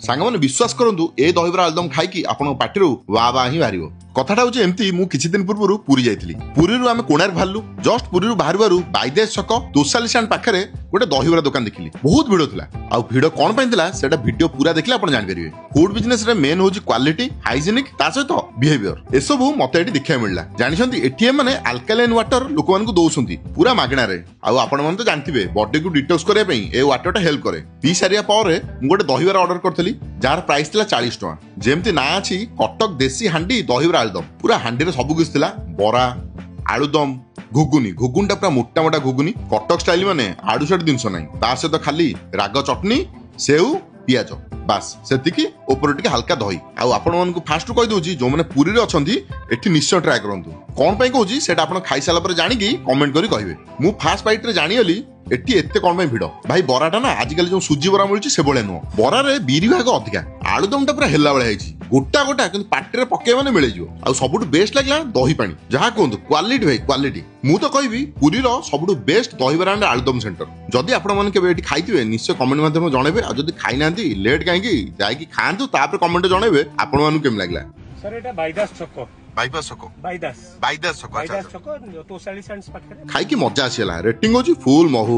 सांग विश्वास करंतु ए दहीबरा आलुदम खाई आपन पार्टी वा वा ही बाहर कथाटा हूँ एमती मु किछि दिन पूर्व पुरी जाइथिली पुरी आम कोणार्क बाहरलु जस्ट पुरी बाहर बाईदेश छक तोसाली स्टैंड पाखरे गोटे दहीबरा दुकान देखिली बहुत भिड़ थिला आ भिड़ कोन पई थिला सेटा वीडियो पूरा देखले आपण जानि परिबे फूड बिजनेस रे मेन होची क्वालिटी हाइजीनिक ता सहित बिहेवियर एसबू मते एटी देखा मिलला जानिसंती एटीएम माने अल्कालाइन वाटर लोक मान को दउसंती पूरा मागणा रे आ आपण मन तो जानथिबे बॉडी को डिटॉक्स करे पई ए वाटरटा हेल्प करे पी सारिया पावर मु गोटे दहीबरा ऑर्डर करथली जार प्राइस थिला 40 टका जेमती ना अछि कटक देसी हांडी दहीबरा आलुदम पूरा हांडी रे सब किछ थिला बरा आलुदम घुगुनी घुगुनटा पूरा मोटा मोटा घुगुनी कटक स्टाइल माने आडू साडू जिंस नै ता सहित खाली राग चटनी सेउ पियाज बास सेतिकी ऊपर टिके हल्का दही आ आपण मानकु फास्ट कहि दोची जो माने पुरी रे अछंती एठी निश्चय ट्राई करंतु कोन पई कहूची सेटा आपण खाई साला पर जानि की कमेंट करी कहिवे मु फास्ट बाइट रे जानियली एटी एते कोन पई भिड़ भाई बराटा ना आजिकल जो सुजी बरा मिलची से बळे नो बरा रे बीरी भाग अधिका आलुदमटा पूरा हेला बळे आइची गोटा गोटा किंतु पार्टी रे पके माने मिले जिवो आ सबुट बेस्ट लागला दही पानी जहा कोंतु क्वालिटी भाई क्वालिटी मु तो कहबी पुरी रो सबुट बेस्ट दही बरा एंड आलुदम सेंटर जदी आपण मन केबे एटी खाइतिबे निश्चय कमेंट माध्यम जणेबे आ जदी खाइ नांती लेट काहे की जाई की खांतु तापर कमेंट जणेबे आपण मानु केम लागला सर एटा बाईदास छक बाईपास छक बाईदास छक अच्छा छक तो 40 सेंट्स पाखरे खाई की मजा आसीला रेटिंग होची फुल महू